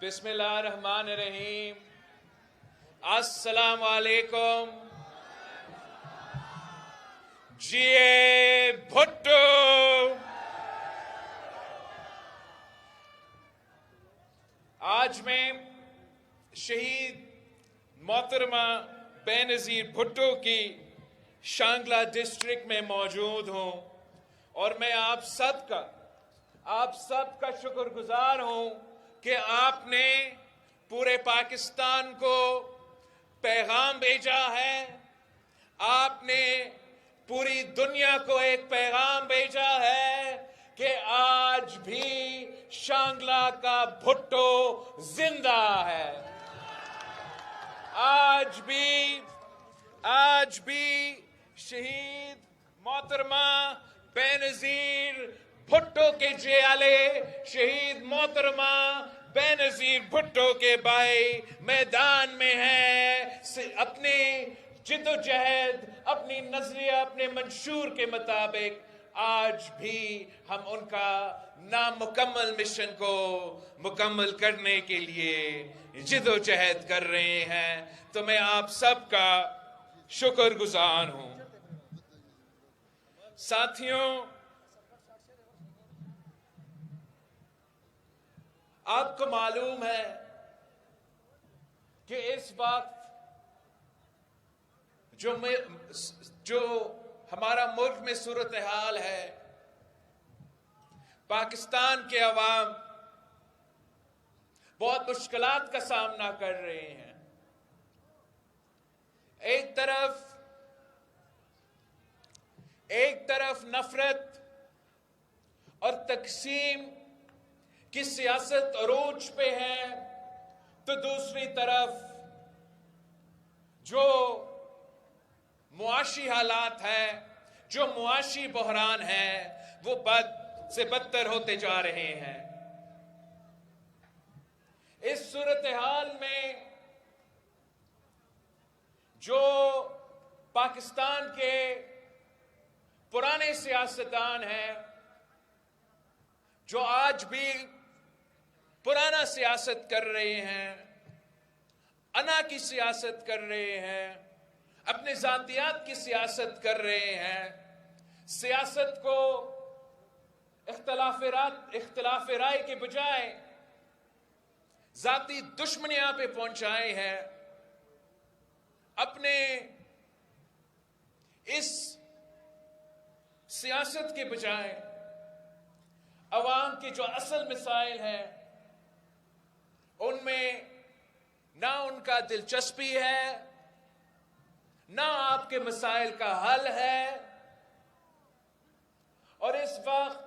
بسم اللہ الرحمن الرحیم۔ السلام علیکم۔ جیے بھٹو۔ آج میں شہید محترمہ بے نظیر بھٹو کی شانگلہ ڈسٹرکٹ میں موجود ہوں اور میں آپ سب کا شکر گزار ہوں کہ آپ نے پورے پاکستان کو پیغام بھیجا ہے۔ آپ نے پوری دنیا کو ایک پیغام بھیجا ہے کہ آج بھی شانگلہ کا بھٹو زندہ ہے۔ آج بھی شہید محترمہ بے نظیر بھٹو کے جیالے شہید محترمہ بے نظیر بھٹو کے بھائی میدان میں ہیں، اپنی جد و جہد، اپنی نظریہ، اپنے منشور کے مطابق آج بھی ہم ان کا نامکمل مشن کو مکمل کرنے کے لیے جد و جہد کر رہے ہیں۔ تو میں آپ سب کا شکر گزار ہوں۔ ساتھیوں، آپ کو معلوم ہے کہ اس وقت جو ہمارا ملک میں صورتحال ہے، پاکستان کے عوام بہت مشکلات کا سامنا کر رہے ہیں۔ ایک طرف نفرت اور تقسیم کی سیاست عروج پہ ہے، تو دوسری طرف جو معاشی حالات ہیں، جو معاشی بحران ہے، وہ بد سے بدتر ہوتے جا رہے ہیں۔ اس صورتحال میں جو پاکستان کے پرانے سیاستدان ہیں، جو آج بھی پرانا سیاست کر رہے ہیں، انا کی سیاست کر رہے ہیں، اپنے ذاتیات کی سیاست کر رہے ہیں، سیاست کو اختلاف رائے کے بجائے ذاتی دشمنیاں پہ پہنچائے ہیں، اپنے اس سیاست کے بجائے عوام کے جو اصل مسائل ہیں ان میں نہ ان کا دلچسپی ہے، نہ آپ کے مسائل کا حل ہے۔ اور اس وقت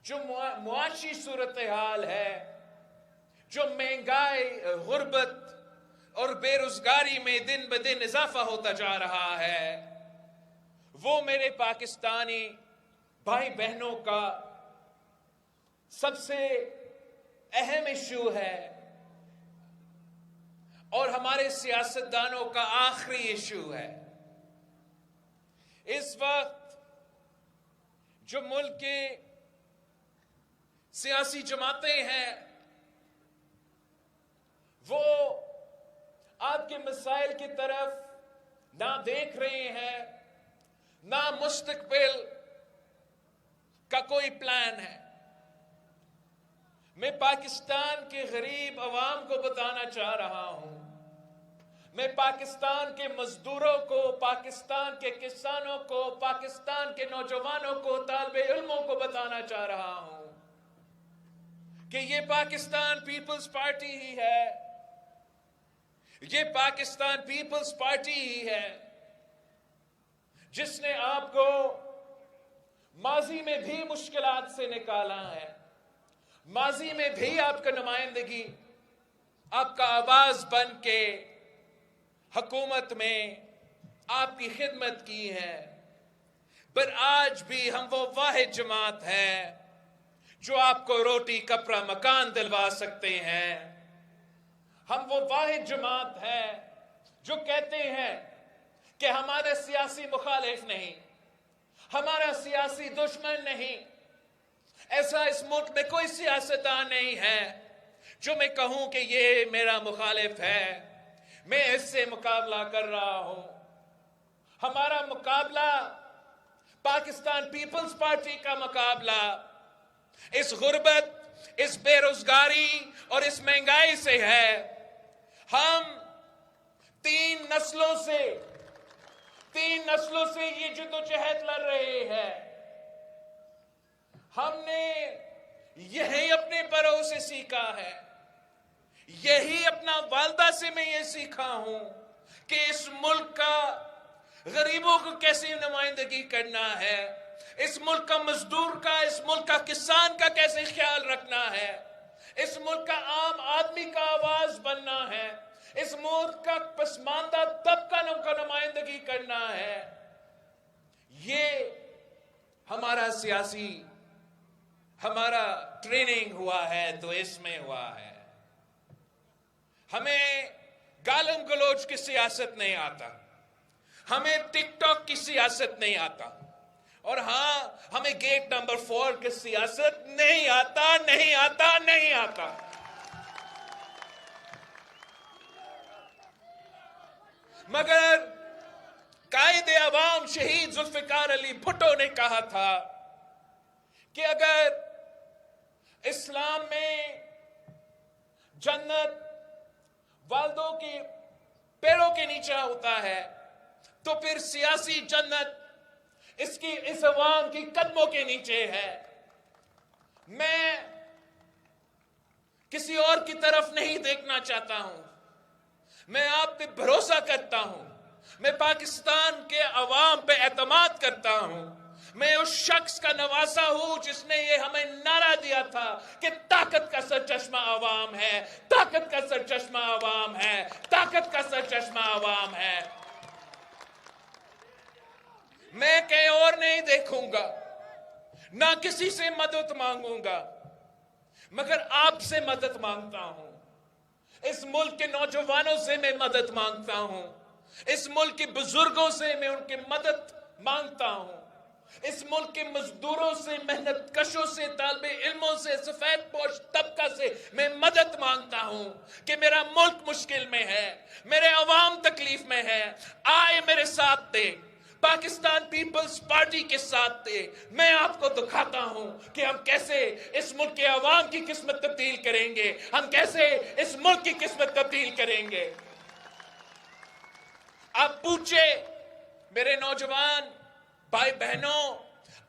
جو معاشی صورتحال ہے، جو مہنگائی، غربت اور بے روزگاری میں دن بدن اضافہ ہوتا جا رہا ہے، وہ میرے پاکستانی بھائی بہنوں کا سب سے اہم ایشو ہے اور ہمارے سیاستدانوں کا آخری ایشو ہے۔ اس وقت جو ملک کے سیاسی جماعتیں ہیں، وہ آپ کے مسائل کی طرف نہ دیکھ رہے ہیں، نہ مستقبل کا کوئی پلان ہے۔ میں پاکستان کے غریب عوام کو بتانا چاہ رہا ہوں، میں پاکستان کے مزدوروں کو، پاکستان کے کسانوں کو، پاکستان کے نوجوانوں کو، طالب علموں کو بتانا چاہ رہا ہوں کہ یہ پاکستان پیپلز پارٹی ہی ہے، یہ پاکستان پیپلز پارٹی ہی ہے جس نے آپ کو ماضی میں بھی مشکلات سے نکالا ہے، ماضی میں بھی آپ کا نمائندگی، آپ کا آواز بن کے حکومت میں آپ کی خدمت کی ہے، پر آج بھی ہم وہ واحد جماعت ہے جو آپ کو روٹی کپڑا مکان دلوا سکتے ہیں۔ ہم وہ واحد جماعت ہے جو کہتے ہیں کہ ہمارا سیاسی مخالف نہیں، ہمارا سیاسی دشمن نہیں، ایسا اس ملک میں کوئی سیاستدان نہیں ہے جو میں کہوں کہ یہ میرا مخالف ہے، میں اس سے مقابلہ کر رہا ہوں۔ ہمارا مقابلہ پاکستان پیپلز پارٹی کا مقابلہ اس غربت، اس بے روزگاری اور اس مہنگائی سے ہے۔ ہم تین نسلوں سے یہ جدوجہد لڑ رہے ہیں۔ ہم نے یہی اپنے بڑوں سے سیکھا ہے، یہی اپنا والدہ سے میں یہ سیکھا ہوں کہ اس ملک کا غریبوں کو کیسے نمائندگی کرنا ہے، اس ملک کا مزدور کا، اس ملک کا کسان کا کیسے خیال رکھنا ہے، اس ملک کا عام آدمی کا آواز بننا ہے، اس ملک کا پسماندہ طبقہ کا نمائندگی کرنا ہے۔ یہ ہمارا ٹریننگ ہوا ہے تو اس میں ہوا ہے۔ ہمیں گالم گلوچ کی سیاست نہیں آتا، ہمیں ٹک ٹاک کی سیاست نہیں آتا، اور ہاں ہمیں گیٹ نمبر 4 کی سیاست نہیں آتا۔ مگر قائد عوام شہید ذوالفقار علی بھٹو نے کہا تھا کہ اگر اسلام میں جنت والدوں کے پیروں کے نیچے ہوتا ہے تو پھر سیاسی جنت اس عوام کی قدموں کے نیچے ہے۔ میں کسی اور کی طرف نہیں دیکھنا چاہتا ہوں، میں آپ پہ بھروسہ کرتا ہوں، میں پاکستان کے عوام پہ اعتماد کرتا ہوں، میں اس شخص کا نواسا ہوں جس نے یہ ہمیں نعرہ دیا تھا کہ طاقت کا سرچشمہ عوام ہے، طاقت کا سرچشمہ عوام ہے، طاقت کا سرچشمہ عوام ہے۔ میں کہیں اور نہیں دیکھوں گا، نہ کسی سے مدد مانگوں گا، مگر آپ سے مدد مانگتا ہوں، اس ملک کے نوجوانوں سے میں مدد مانگتا ہوں، اس ملک کے بزرگوں سے میں ان کی مدد مانگتا ہوں، اس ملک کے مزدوروں سے، محنت کشوں سے، طالب علموں سے، سفید پوش طبقہ سے میں مدد مانگتا ہوں کہ میرا ملک مشکل میں ہے، میرے عوام تکلیف میں ہے، آئے میرے ساتھ دے، پاکستان پیپلز پارٹی کے ساتھ دے۔ میں آپ کو دکھاتا ہوں کہ ہم کیسے اس ملک کے عوام کی قسمت تبدیل کریں گے، ہم کیسے اس ملک کی قسمت تبدیل کریں گے۔ آپ پوچھے میرے نوجوان بھائی بہنوں،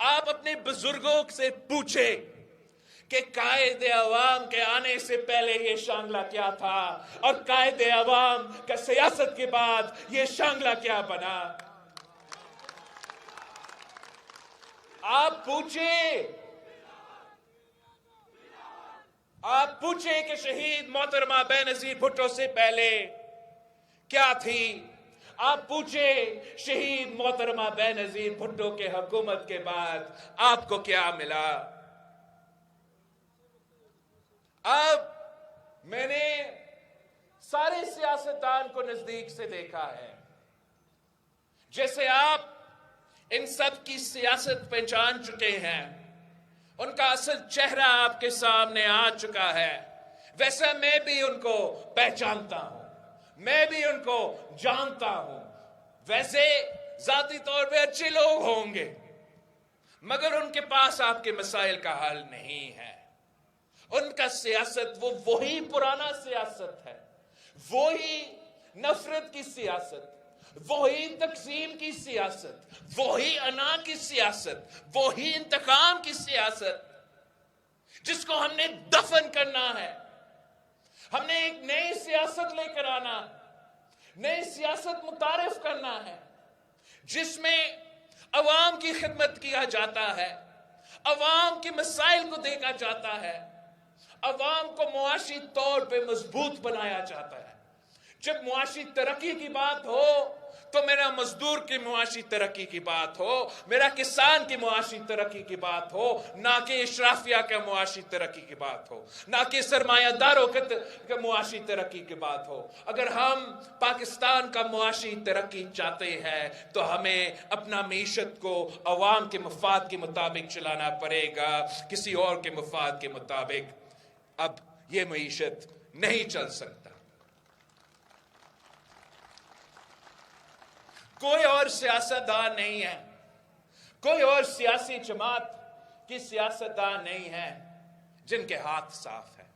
آپ اپنے بزرگوں سے پوچھے کہ قائد عوام کے آنے سے پہلے یہ شانگلہ کیا تھا اور قائد عوام کا سیاست کے بعد یہ شانگلہ کیا بنا۔ آپ پوچھیں کہ شہید محترمہ بے نظیر بھٹو سے پہلے کیا تھی، آپ پوچھیں شہید محترمہ بے نظیر بھٹو کے حکومت کے بعد آپ کو کیا ملا۔ اب میں نے سارے سیاستدان کو نزدیک سے دیکھا ہے، جیسے آپ ان سب کی سیاست پہچان چکے ہیں، ان کا اصل چہرہ آپ کے سامنے آ چکا ہے، ویسا میں بھی ان کو پہچانتا ہوں، میں بھی ان کو جانتا ہوں۔ ویسے ذاتی طور پہ اچھے لوگ ہوں گے، مگر ان کے پاس آپ کے مسائل کا حل نہیں ہے۔ ان کا سیاست وہی پرانا سیاست ہے، وہی نفرت کی سیاست، وہی تقسیم کی سیاست، وہی انا کی سیاست، وہی انتقام کی سیاست، جس کو ہم نے دفن کرنا ہے۔ ہم نے ایک نئی سیاست لے کر آنا، نئی سیاست متعارف کرنا ہے، جس میں عوام کی خدمت کیا جاتا ہے، عوام کے مسائل کو دیکھا جاتا ہے، عوام کو معاشی طور پہ مضبوط بنایا جاتا ہے۔ جب معاشی ترقی کی بات ہو تو میرا مزدور کی معاشی ترقی کی بات ہو، میرا کسان کی معاشی ترقی کی بات ہو، نہ کہ اشرافیہ کا معاشی ترقی کی بات ہو، نہ کہ سرمایہ داروں کے معاشی ترقی کی بات ہو۔ اگر ہم پاکستان کا معاشی ترقی چاہتے ہیں تو ہمیں اپنا معیشت کو عوام کے مفاد کے مطابق چلانا پڑے گا، کسی اور کے مفاد کے مطابق۔ اب یہ معیشت نہیں چل سکتا. کوئی اور سیاستدان نہیں ہے, کوئی اور سیاسی جماعت کی سیاستدان نہیں ہے جن کے ہاتھ صاف ہے.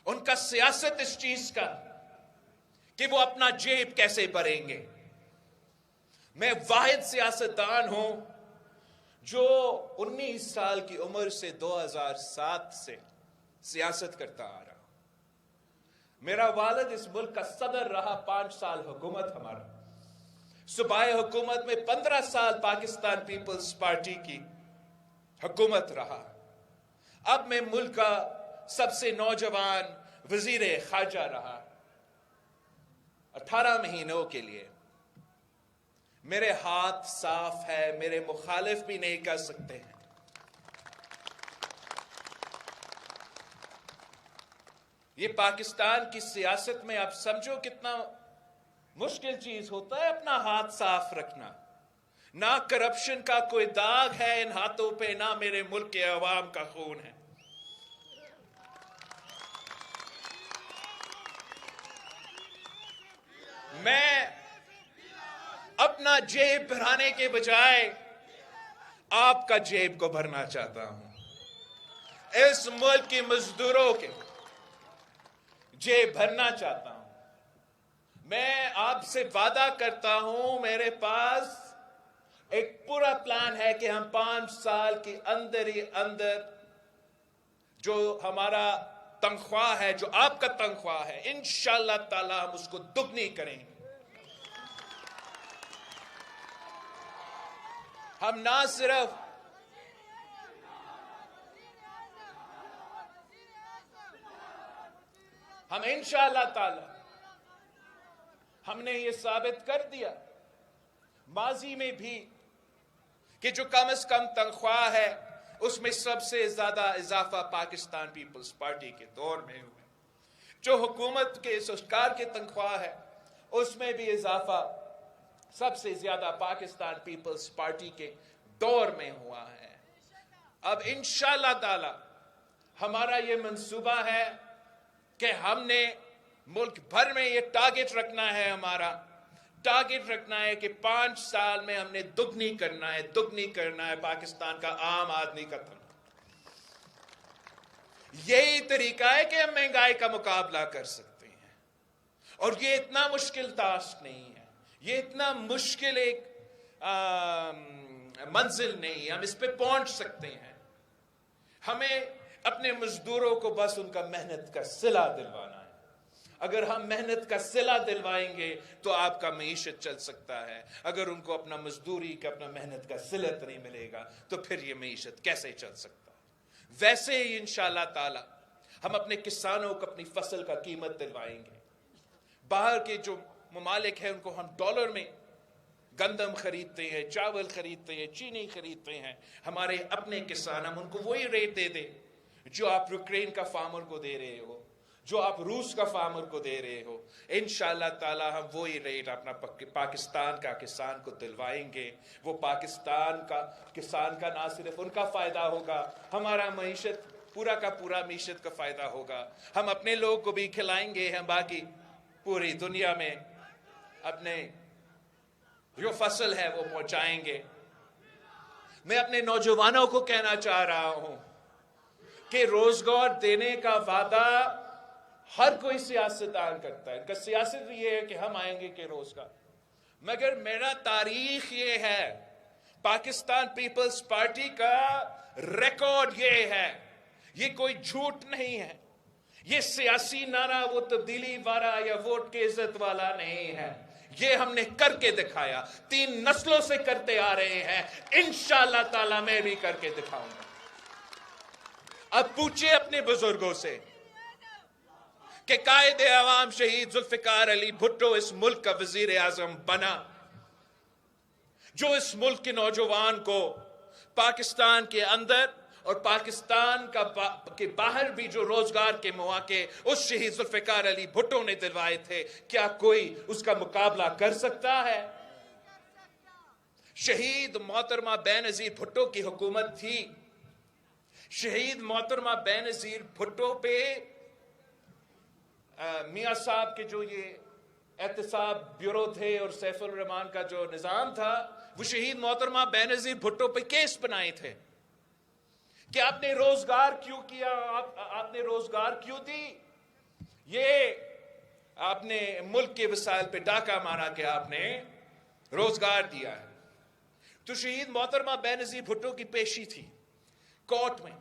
ان کا سیاست اس چیز کا کہ وہ اپنا جیب کیسے بھریں گے. میں واحد سیاستدان ہوں جو 19 سال کی عمر سے 2007 سے سیاست کرتا آ رہا ہوں. میرا والد اس ملک کا صدر رہا 5 سال حکومت ہمارا. صوبائی حکومت میں 15 سال پاکستان پیپلز پارٹی کی حکومت رہا. اب میں ملک کا سب سے نوجوان وزیر خارجہ رہا 18 مہینوں کے لیے. میرے ہاتھ صاف ہے, میرے مخالف بھی نہیں کر سکتے ہیں. یہ پاکستان کی سیاست میں آپ سمجھو کتنا مشکل چیز ہوتا ہے اپنا ہاتھ صاف رکھنا. نہ کرپشن کا کوئی داغ ہے ان ہاتھوں پہ, نہ میرے ملک کے عوام کا خون ہے. میں اپنا جیب بھرانے کے بجائے آپ کا جیب کو بھرنا چاہتا ہوں. اس ملک کی مزدوروں کے جیب بھرنا چاہتا ہوں. میں آپ سے وعدہ کرتا ہوں, میرے پاس ایک پورا پلان ہے کہ ہم 5 سال کے اندر ہی اندر جو ہمارا تنخواہ ہے, جو آپ کا تنخواہ ہے, انشاءاللہ تعالی ہم اس کو دگنی کریں گے. ہم نہ صرف ہم انشاءاللہ تعالی ہم نے یہ ثابت کر دیا ماضی میں بھی کہ جو کم از کم تنخواہ ہے اس میں سب سے زیادہ اضافہ پاکستان پیپلز پارٹی کے دور میں ہوا. جو حکومت کے سرکار کی تنخواہ ہے اس میں بھی اضافہ سب سے زیادہ پاکستان پیپلز پارٹی کے دور میں ہوا ہے. اب انشاءاللہ تعالی ہمارا یہ منصوبہ ہے کہ ہم نے ملک بھر میں یہ ٹارگٹ رکھنا ہے, ہمارا ٹارگٹ رکھنا ہے کہ 5 سال میں ہم نے دگنی کرنا ہے پاکستان کا عام آدمی کا تنخواہ. یہی طریقہ ہے کہ ہم مہنگائی کا مقابلہ کر سکتے ہیں. اور یہ اتنا مشکل ٹاسک نہیں ہے, یہ اتنا مشکل ایک منزل نہیں ہے, ہم اس پہ پہنچ سکتے ہیں. ہمیں اپنے مزدوروں کو بس ان کا محنت کا صلہ دلوانا ہے. اگر ہم محنت کا صلہ دلوائیں گے تو آپ کا معیشت چل سکتا ہے. اگر ان کو اپنا مزدوری کا, اپنا محنت کا صلت نہیں ملے گا تو پھر یہ معیشت کیسے چل سکتا ہے. ویسے ہی انشاءاللہ تعالی ہم اپنے کسانوں کو اپنی فصل کا قیمت دلوائیں گے. باہر کے جو ممالک ہیں ان کو ہم ڈالر میں گندم خریدتے ہیں, چاول خریدتے ہیں, چینی خریدتے ہیں. ہمارے اپنے کسان, ہم ان کو وہی ریٹ دے دیں جو آپ یوکرین کا فارمر کو دے رہے ہو, جو آپ روس کا فارمر کو دے رہے ہو. انشاءاللہ تعالی ہم وہی ریٹ اپنا پاکستان کا کسان کو دلوائیں گے. وہ پاکستان کا کسان کا نہ صرف ان کا فائدہ ہوگا, ہمارا معیشت پورا کا پورا معیشت کا فائدہ ہوگا. ہم اپنے لوگ کو بھی کھلائیں گے, ہم باقی پوری دنیا میں اپنے جو فصل ہے وہ پہنچائیں گے. میں اپنے نوجوانوں کو کہنا چاہ رہا ہوں کہ روزگار دینے کا وعدہ ہر کوئی سیاستدان کرتا ہے. ان کا سیاست یہ ہے کہ ہم آئیں گے کہ روزگار, مگر میرا تاریخ یہ ہے, پاکستان پیپلز پارٹی کا ریکارڈ یہ ہے, یہ کوئی جھوٹ نہیں ہے, یہ سیاسی نعرہ وہ تبدیلی والا یا ووٹ کے عزت والا نہیں ہے. یہ ہم نے کر کے دکھایا, 3 نسلوں سے کرتے آ رہے ہیں. انشاءاللہ تعالی میں بھی کر کے دکھاؤں گا. اب پوچھیں اپنے بزرگوں سے کہ قائد عوام شہید ذوالفقار علی بھٹو اس ملک کا وزیر اعظم بنا, جو اس ملک کے نوجوان کو پاکستان کے اندر اور پاکستان کے باہر بھی جو روزگار کے مواقع اس شہید ذوالفقار علی بھٹو نے دلوائے تھے, کیا کوئی اس کا مقابلہ کر سکتا ہے؟ شہید محترمہ بے نظیر بھٹو کی حکومت تھی شہید محترمہ بے نظیر بھٹو پہ میاں صاحب کے جو یہ احتساب بیورو تھے اور سیف الرحمان کا جو نظام تھا، وہ شہید محترمہ بے نظیر بھٹو پہ کیس بنائے تھے کہ آپ نے روزگار کیوں کیا، آپ نے روزگار کیوں دی، یہ آپ نے ملک کے وسائل پہ ڈاکہ مارا کہ آپ نے روزگار دیا ہے۔ تو شہید محترمہ بے نظیر بھٹو کی پیشی تھی کورٹ میں،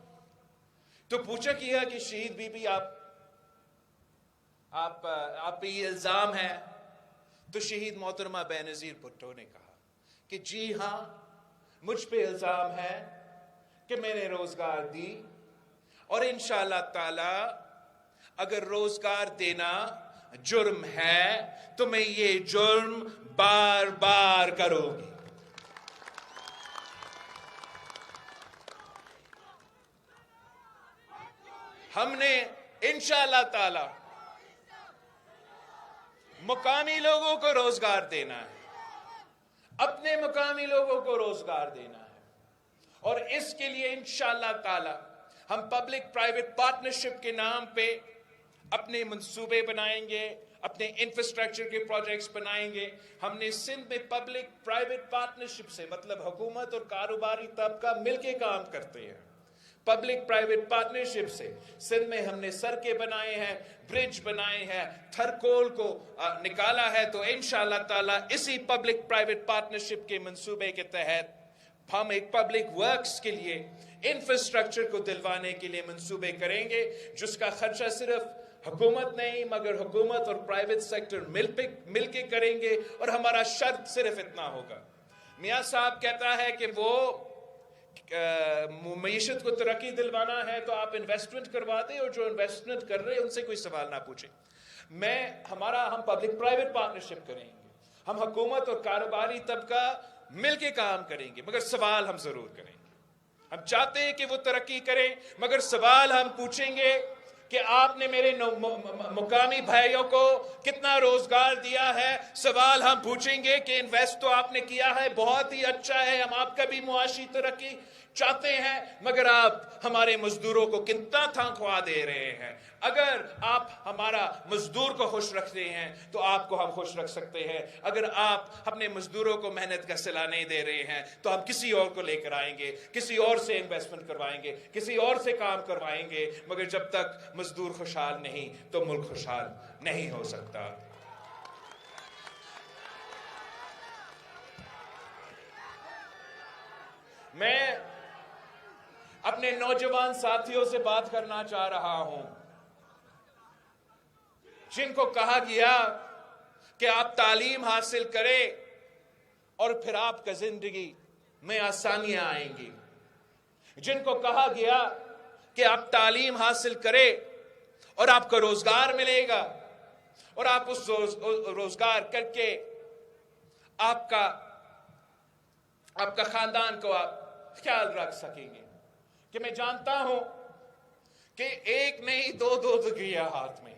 تو پوچھا کیا کہ شہید بی بی آپ پہ یہ الزام ہے، تو شہید محترمہ بے نظیر بھٹو نے کہا کہ جی ہاں، مجھ پہ الزام ہے کہ میں نے روزگار دی، اور انشاءاللہ تعالی اگر روزگار دینا جرم ہے تو میں یہ جرم بار بار کروں گی۔ ہم نے انشاءاللہ تعالی مقامی لوگوں کو روزگار دینا ہے، اپنے مقامی لوگوں کو روزگار دینا ہے، اور اس کے لیے انشاءاللہ تعالی ہم پبلک پرائیویٹ پارٹنرشپ کے نام پہ اپنے منصوبے بنائیں گے، اپنے انفراسٹرکچر کے پروجیکٹس بنائیں گے۔ ہم نے سندھ میں پبلک پرائیویٹ پارٹنرشپ سے، مطلب حکومت اور کاروباری طبقہ مل کے کام کرتے ہیں، پبلک پرائیویٹ پارٹنرشپ سے سندھ میں ہم نے سڑکیں بنائے ہیں، برج بنائے ہیں، تھرکول کو نکالا ہے۔ تو انشاءاللہ تعالی اسی پبلک پرائیویٹ پارٹنرشپ کے منصوبے کے تحت ہم ایک پبلک ورکس کے لیے، انفراسٹرکچر کو دلوانے کے لیے منصوبے کریں گے، جس کا خرچہ صرف حکومت نہیں مگر حکومت اور پرائیویٹ سیکٹر مل کے کریں گے، اور ہمارا شرط صرف اتنا ہوگا۔ میاں صاحب کہتا ہے کہ وہ معیشت کو ترقی دلوانا ہے تو آپ انویسٹمنٹ کروا دیں، اور جو انویسٹمنٹ کر رہے ہیں ان سے کوئی سوال نہ پوچھیں۔ ہم پبلک پرائیویٹ پارٹنرشپ کریں گے، ہم حکومت اور کاروباری طبقہ مل کے کام کریں گے، مگر سوال ہم ضرور کریں گے۔ ہم چاہتے ہیں کہ وہ ترقی کریں، مگر سوال ہم پوچھیں گے کہ آپ نے میرے مقامی بھائیوں کو کتنا روزگار دیا ہے۔ سوال ہم پوچھیں گے کہ انویسٹ تو آپ نے کیا ہے، بہت ہی اچھا ہے، ہم آپ کا بھی معاشی ترقی چاہتے ہیں، مگر آپ ہمارے مزدوروں کو کتنا تنخواہ دے رہے ہیں۔ اگر آپ ہمارا مزدور کو خوش رکھ رہے ہیں تو آپ کو ہم خوش رکھ سکتے ہیں، اگر آپ اپنے مزدوروں کو محنت کا صلہ نہیں دے رہے ہیں تو ہم کسی اور کو لے کر آئیں گے، کسی اور سے انویسٹمنٹ کروائیں گے، کسی اور سے کام کروائیں گے، مگر جب تک مزدور خوشحال نہیں تو ملک خوشحال نہیں ہو سکتا۔ میں اپنے نوجوان ساتھیوں سے بات کرنا چاہ رہا ہوں جن کو کہا گیا کہ آپ تعلیم حاصل کریں اور پھر آپ کا زندگی میں آسانیاں آئیں گی، جن کو کہا گیا کہ آپ تعلیم حاصل کریں اور آپ کو روزگار ملے گا، اور آپ اس روزگار کر کے آپ کا خاندان کو آپ خیال رکھ سکیں گے، کہ میں جانتا ہوں کہ ایک نہیں دو ڈگریاں ہاتھ میں ہیں،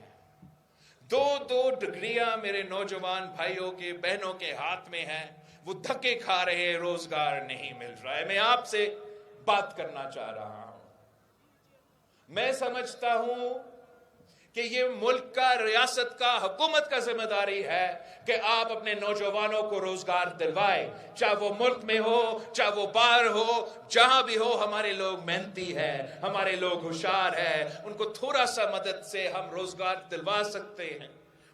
دو ڈگریاں میرے نوجوان بھائیوں کے بہنوں کے ہاتھ میں ہیں، وہ دھکے کھا رہے ہیں، روزگار نہیں مل رہا ہے۔ میں آپ سے بات کرنا چاہ رہا ہوں۔ میں سمجھتا ہوں کہ یہ ملک کا، ریاست کا، حکومت کا ذمہ داری ہے کہ آپ اپنے نوجوانوں کو روزگار دلوائیں، چاہے وہ ملک میں ہو، چاہے وہ باہر ہو، جہاں بھی ہو۔ ہمارے لوگ محنتی ہیں، ہمارے لوگ ہوشیار ہیں، ان کو تھوڑا سا مدد سے ہم روزگار دلوا سکتے ہیں۔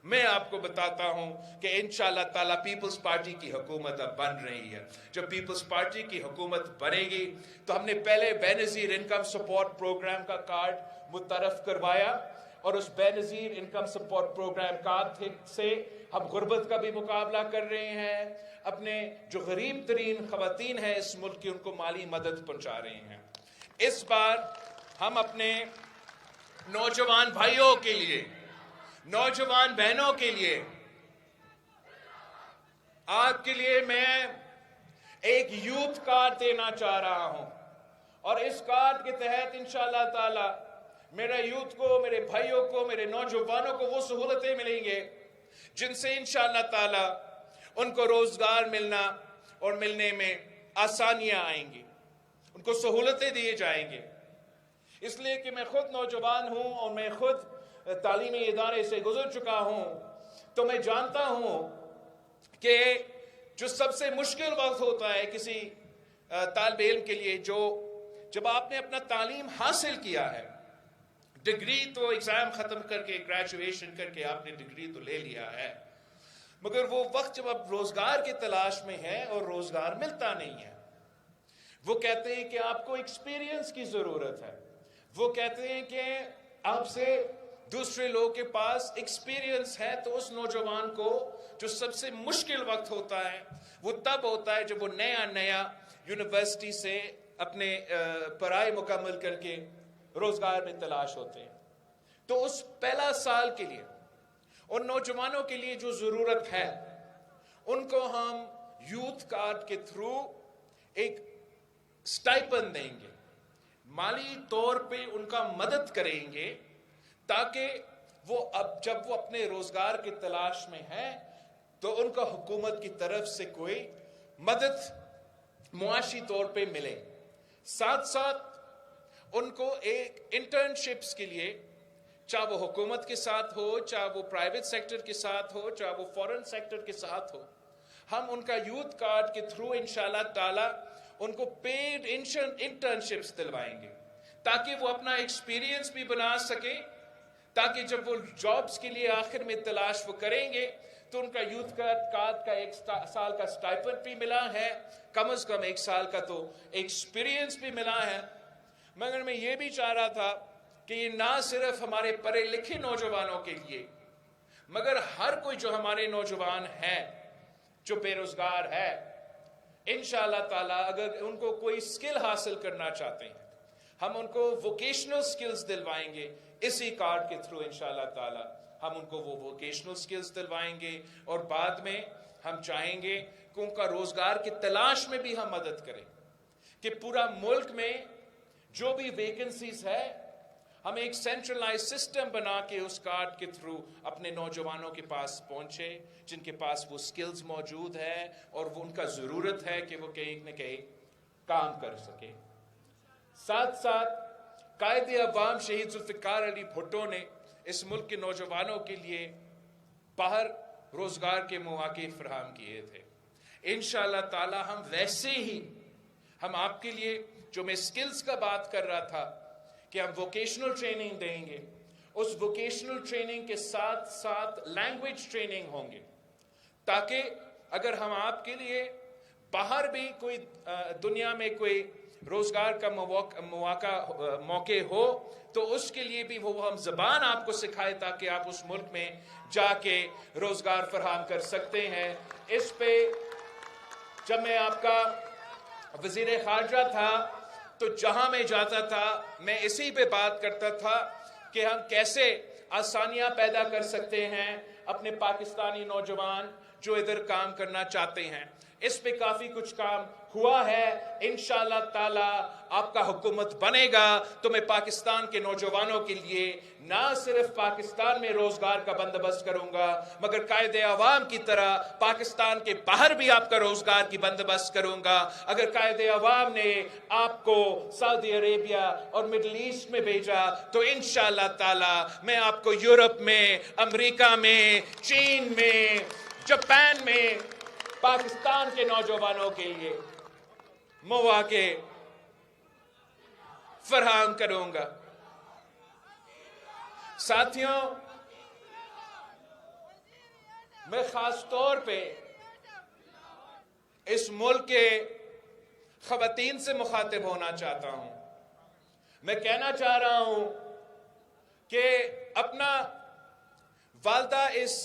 میں آپ کو بتاتا ہوں کہ انشاءاللہ تعالیٰ پیپلز پارٹی کی حکومت اب بن رہی ہے۔ جب پیپلز پارٹی کی حکومت بنے گی تو ہم نے پہلے بے نظیر انکم سپورٹ پروگرام کا کارڈ متعارف کروایا، اور اس بے نظیر انکم سپورٹ پروگرام کارڈ سے ہم غربت کا بھی مقابلہ کر رہے ہیں، اپنے جو غریب ترین خواتین ہیں اس ملک کی ان کو مالی مدد پہنچا رہے ہیں۔ اس بار ہم اپنے نوجوان بھائیوں کے لیے، نوجوان بہنوں کے لیے، آپ کے لیے میں ایک یوتھ کارڈ دینا چاہ رہا ہوں، اور اس کارڈ کے تحت انشاءاللہ تعالی میرے یوتھ کو، میرے بھائیوں کو، میرے نوجوانوں کو وہ سہولتیں ملیں گے جن سے انشاءاللہ تعالی ان کو روزگار ملنا اور ملنے میں آسانیاں آئیں گی، ان کو سہولتیں دیے جائیں گے۔ اس لیے کہ میں خود نوجوان ہوں اور میں خود تعلیمی ادارے سے گزر چکا ہوں، تو میں جانتا ہوں کہ جو سب سے مشکل وقت ہوتا ہے کسی طالب علم کے لیے، جب آپ نے اپنا تعلیم حاصل کیا ہے، ڈگری تو ایگزام ختم کر کے گریجویشن کر کے آپ نے ڈگری تو لے لیا ہے، مگر وہ وقت جب آپ روزگار کی تلاش میں ہیں اور روزگار ملتا نہیں ہے، وہ کہتے ہیں کہ آپ کو ایکسپیرینس کی ضرورت ہے، وہ کہتے ہیں کہ آپ سے دوسرے لوگوں کے پاس ایکسپیرینس ہے، تو اس نوجوان کو جو سب سے مشکل وقت ہوتا ہے وہ تب ہوتا ہے جب وہ نیا یونیورسٹی سے اپنے پڑھائی مکمل کر کے روزگار میں تلاش ہوتے ہیں۔ تو اس پہلا سال کے لیے ان نوجوانوں کے لیے جو ضرورت ہے، ان کو ہم یوتھ کارڈ کے تھرو ایک سٹائپن دیں گے، مالی طور پہ ان کا مدد کریں گے، تاکہ وہ جب وہ اپنے روزگار کی تلاش میں ہیں تو ان کو حکومت کی طرف سے کوئی مدد معاشی طور پہ ملے۔ ساتھ ساتھ ان کو ایک انٹرنشپس کے لیے، چاہے وہ حکومت کے ساتھ ہو، چاہے وہ پرائیویٹ سیکٹر کے ساتھ ہو، چاہے وہ فورن سیکٹر کے ساتھ ہو، ہم ان کا یوتھ کارڈ کے تھرو انشاءاللہ تعالی ان کو پیڈ انٹرنشپس دلوائیں گے، تاکہ وہ اپنا ایکسپیرینس بھی بنا سکیں، تاکہ جب وہ جابز کے لیے آخر میں تلاش وہ کریں گے تو ان کا یوتھ کارڈ کا 1 سال کا سٹائپنڈ بھی ملا ہے، کم از کم 1 سال کا تو ایکسپیرینس بھی ملا ہے۔ مگر میں یہ بھی چاہ رہا تھا کہ یہ نہ صرف ہمارے پڑھے لکھے نوجوانوں کے لیے، مگر ہر کوئی جو ہمارے نوجوان ہیں جو بے روزگار ہے، انشاءاللہ تعالیٰ اگر ان کو کوئی سکل حاصل کرنا چاہتے ہیں، ہم ان کو ووکیشنل سکلز دلوائیں گے اسی کارڈ کے تھرو، انشاءاللہ تعالیٰ ہم ان کو وہ ووکیشنل سکلز دلوائیں گے، اور بعد میں ہم چاہیں گے کہ ان کا روزگار کی تلاش میں بھی ہم مدد کریں، کہ پورا ملک میں جو بھی ویکنسیز ہے ہم ایک سینٹرلائز سسٹم بنا کے اس کارڈ کے تھرو اپنے نوجوانوں کے پاس پہنچے، جن کے پاس وہ سکلز موجود ہے اور وہ ان کا ضرورت ہے کہ وہ کہیں نہ کہیں کام کر سکے۔ ساتھ ساتھ قائد عوام شہید ذوالفقار علی بھٹو نے اس ملک کے نوجوانوں کے لیے باہر روزگار کے مواقع فراہم کیے تھے۔ انشاءاللہ تعالی ہم ویسے ہی ہم آپ کے لیے، جو میں سکلز کا بات کر رہا تھا کہ ہم ووکیشنل ٹریننگ دیں گے، اس ووکیشنل ٹریننگ کے ساتھ ساتھ لینگویج ٹریننگ ہوں گے، تاکہ اگر ہم آپ کے لیے باہر بھی کوئی دنیا میں کوئی روزگار کا موقع ہو تو اس کے لیے بھی وہ ہم زبان آپ کو سکھائے، تاکہ آپ اس ملک میں جا کے روزگار فراہم کر سکتے ہیں۔ اس پہ جب میں آپ کا وزیر خارجہ تھا تو جہاں میں جاتا تھا میں اسی پہ بات کرتا تھا کہ ہم کیسے آسانیاں پیدا کر سکتے ہیں اپنے پاکستانی نوجوان جو ادھر کام کرنا چاہتے ہیں۔ اس پہ کافی کچھ کام ہوا ہے۔ انشاءاللہ تعالی آپ کا حکومت بنے گا تو میں پاکستان کے نوجوانوں کے لیے نہ صرف پاکستان میں روزگار کا بندوبست کروں گا، مگر قائد عوام کی طرح پاکستان کے باہر بھی آپ کا روزگار کی بندوبست کروں گا۔ اگر قائد عوام نے آپ کو سعودی عربیہ اور مڈل ایسٹ میں بھیجا تو انشاءاللہ تعالی میں آپ کو یورپ میں، امریکہ میں، چین میں، جاپان میں پاکستان کے نوجوانوں کے لیے مواقع فراہم کروں گا۔ ساتھیوں، میں خاص طور پہ اس ملک کے خواتین سے مخاطب ہونا چاہتا ہوں۔ میں کہنا چاہ رہا ہوں کہ اپنا والدہ اس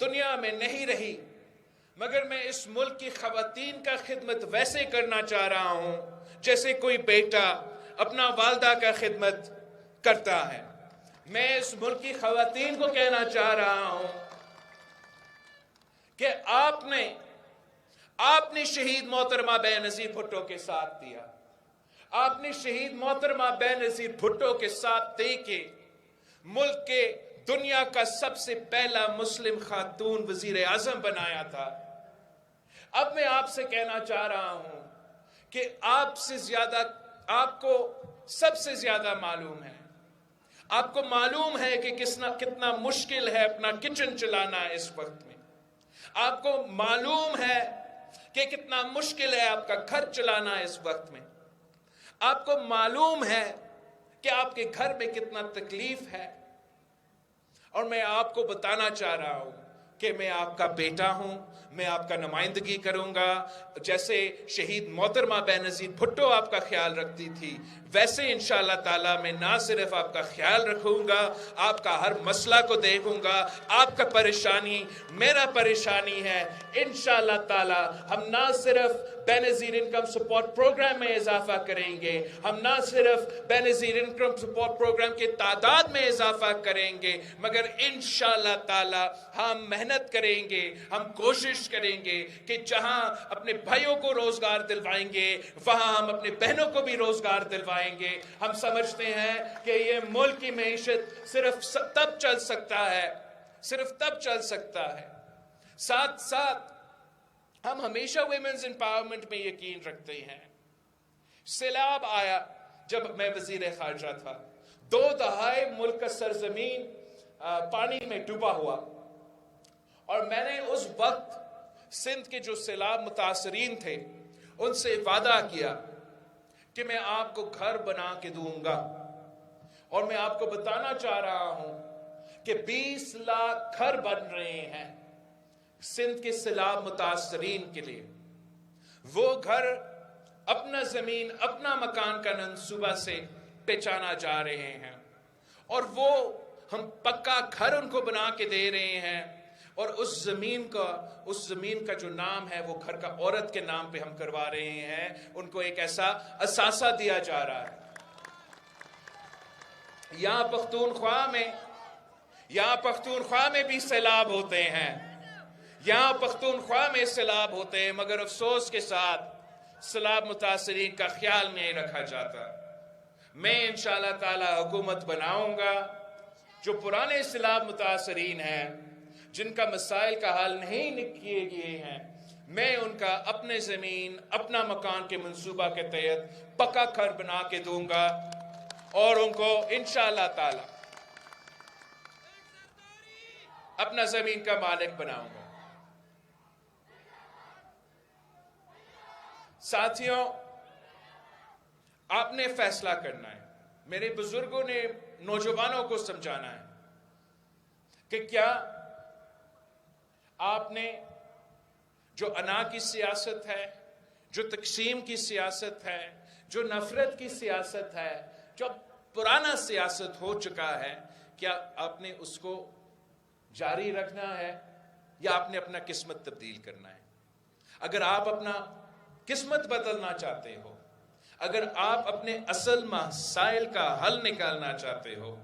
دنیا میں نہیں رہی، مگر میں اس ملک کی خواتین کا خدمت ویسے کرنا چاہ رہا ہوں جیسے کوئی بیٹا اپنا والدہ کا خدمت کرتا ہے۔ میں اس ملک کی خواتین کو کہنا چاہ رہا ہوں کہ آپ نے شہید محترمہ بے نظیر بھٹو کے ساتھ دیا، آپ نے شہید محترمہ بے نظیر بھٹو کے ساتھ دے کے ملک کے دنیا کا سب سے پہلا مسلم خاتون وزیر اعظم بنایا تھا۔ اب میں آپ سے کہنا چاہ رہا ہوں کہ آپ سے زیادہ آپ کو سب سے زیادہ معلوم ہے. آپ کو معلوم ہے کہ کتنا مشکل ہے اپنا کچن چلانا اس وقت میں. آپ کو معلوم ہے کہ کتنا مشکل ہے آپ کا گھر چلانا اس وقت میں. آپ کو معلوم ہے کہ آپ کے گھر میں کتنا تکلیف ہے. اور میں آپ کو بتانا چاہ رہا ہوں کہ میں آپ کا بیٹا ہوں, میں آپ کا نمائندگی کروں گا. جیسے شہید محترمہ بینظیر بھٹو آپ کا خیال رکھتی تھی, ویسے انشاءاللہ تعالیٰ میں نہ صرف آپ کا خیال رکھوں گا, آپ کا ہر مسئلہ کو دیکھوں گا. آپ کا پریشانی میرا پریشانی ہے. انشاءاللہ تعالیٰ ہم نہ صرف بینظیر انکم سپورٹ پروگرام میں اضافہ کریں گے, ہم نہ صرف بینظیر انکم سپورٹ پروگرام کی تعداد میں اضافہ کریں گے, مگر انشاءاللہ تعالیٰ ہم محنت کریں گے, ہم کوشش کریں گے کہ جہاں اپنے بھائیوں کو روزگار دلوائیں گے وہاں ہم اپنے بہنوں کو بھی روزگار دلوائیں گے. ہم سمجھتے ہیں کہ یہ ملک کی معیشت صرف تب چل سکتا ہے, ساتھ ساتھ ہم ہمیشہ ویمنز امپاورمنٹ میں یقین رکھتے ہیں. سیلاب آیا جب میں وزیر خارجہ تھا, 2 دہائے ملک کا سرزمین پانی میں ڈوبا ہوا, اور میں نے اس وقت سندھ کے جو سیلاب متاثرین تھے ان سے وعدہ کیا کہ میں آپ کو گھر بنا کے دوں گا. اور میں آپ کو بتانا چاہ رہا ہوں کہ 20 لاکھ گھر بن رہے ہیں سندھ کے سیلاب متاثرین کے لیے. وہ گھر اپنا زمین اپنا مکان کا منصوبہ سے پہچانا جا رہے ہیں, اور وہ ہم پکا گھر ان کو بنا کے دے رہے ہیں. اور اس زمین کا جو نام ہے وہ گھر کا عورت کے نام پہ ہم کروا رہے ہیں. ان کو ایک ایسا اثاثہ دیا جا رہا ہے. یہاں پختونخوا میں بھی سیلاب ہوتے ہیں, یہاں پختونخوا میں سیلاب ہوتے ہیں, مگر افسوس کے ساتھ سیلاب متاثرین کا خیال نہیں رکھا جاتا. میں انشاءاللہ تعالی حکومت بناؤں گا. جو پرانے سیلاب متاثرین ہیں جن کا مسائل کا حل نہیں کیے گئے ہیں, میں ان کا اپنے زمین اپنا مکان کے منصوبہ کے تحت پکا گھر بنا کے دوں گا, اور ان کو انشاءاللہ تعالی اپنا زمین کا مالک بناؤں گا. ساتھیوں, آپ نے فیصلہ کرنا ہے. میرے بزرگوں نے نوجوانوں کو سمجھانا ہے کہ کیا آپ نے جو انا کی سیاست ہے, جو تقسیم کی سیاست ہے, جو نفرت کی سیاست ہے, جو پرانا سیاست ہو چکا ہے, کیا آپ نے اس کو جاری رکھنا ہے یا آپ نے اپنا قسمت تبدیل کرنا ہے؟ اگر آپ اپنا قسمت بدلنا چاہتے ہو, اگر آپ اپنے اصل مسائل کا حل نکالنا چاہتے ہو,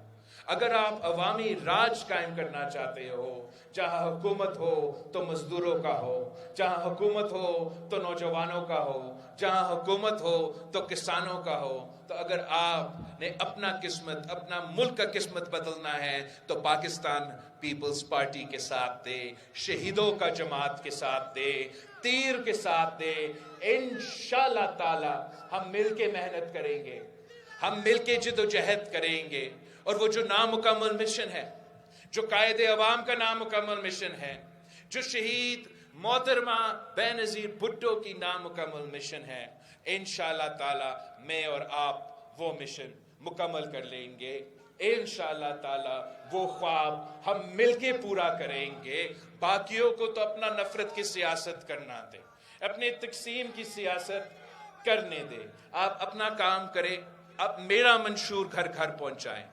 اگر آپ عوامی راج قائم کرنا چاہتے ہو, جہاں حکومت ہو تو مزدوروں کا ہو, جہاں حکومت ہو تو نوجوانوں کا ہو, جہاں حکومت ہو تو کسانوں کا ہو, تو اگر آپ نے اپنا قسمت, اپنا ملک کا قسمت بدلنا ہے تو پاکستان پیپلز پارٹی کے ساتھ دے, شہیدوں کا جماعت کے ساتھ دے, تیر کے ساتھ دے. انشاءاللہ تعالی ہم مل کے محنت کریں گے, ہم مل کے جد و جہد کریں گے, اور وہ جو نامکمل مشن ہے, جو قائد عوام کا نامکمل مشن ہے, جو شہید محترمہ بینظیر بھٹو کی نامکمل مشن ہے, انشاءاللہ تعالی میں اور آپ وہ مشن مکمل کر لیں گے. انشاءاللہ تعالی وہ خواب ہم مل کے پورا کریں گے. باقیوں کو تو اپنا نفرت کی سیاست کرنا دے, اپنے تقسیم کی سیاست کرنے دے. آپ اپنا کام کریں, آپ میرا منشور گھر گھر پہنچائیں.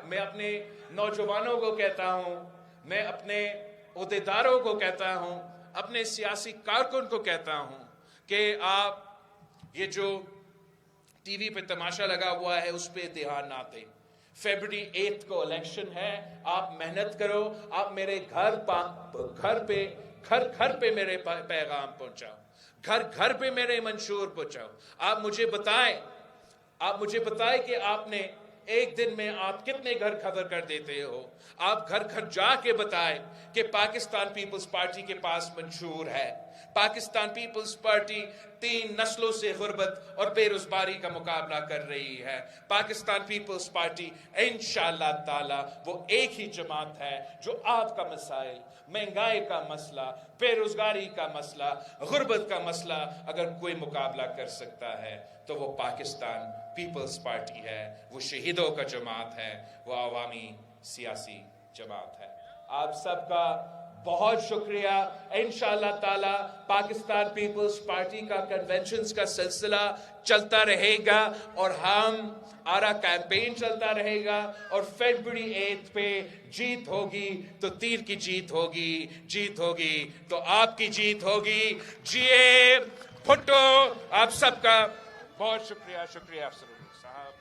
میں اپنے نوجوانوں کو کہتا ہوں, میں اپنے عہدیداروں کو کہتا ہوں, اپنے سیاسی کارکن کو کہتا ہوں کہ آپ یہ جو ٹی وی پہ تماشا لگا ہوا ہے اس پہ دھیان نہ دیں. فیبرری 8 کو الیکشن ہے, آپ محنت کرو, آپ میرے گھر پہ میرے پیغام پہنچاؤ, گھر گھر پہ میرے منشور پہنچاؤ. آپ مجھے بتائیں کہ آپ نے ایک دن میں آپ کتنے گھر کور کر دیتے ہو. آپ گھر گھر جا کے بتائیں کہ پاکستان پیپلز پارٹی کے پاس منشور ہے. پاکستان پیپلز پارٹی 3 نسلوں سے غربت اور بے روزگاری کا مقابلہ کر رہی ہے. پاکستان پیپلز پارٹی انشاءاللہ تعالی وہ ایک ہی جماعت ہے جو آپ کا مسائل، مہنگائی کا مسئلہ، بے روزگاری کا مسئلہ، غربت کا مسئلہ اگر کوئی مقابلہ کر سکتا ہے تو وہ پاکستان پیپلز پارٹی ہے، وہ شہیدوں کا جماعت ہے، وہ عوامی سیاسی جماعت ہے. آپ سب کا بہت شکریہ. انشاءاللہ تعالی پاکستان پیپلز پارٹی کا کنونشنز کا سلسلہ چلتا رہے گا اور ہمارا کیمپین چلتا رہے گا اور فیبرری 8 پہ جیت ہوگی تو تیر کی جیت ہوگی، جیت ہوگی تو آپ کی جیت ہوگی. جیے بھٹو. آپ سب کا بہت شکریہ. شکریہ افسر صاحب.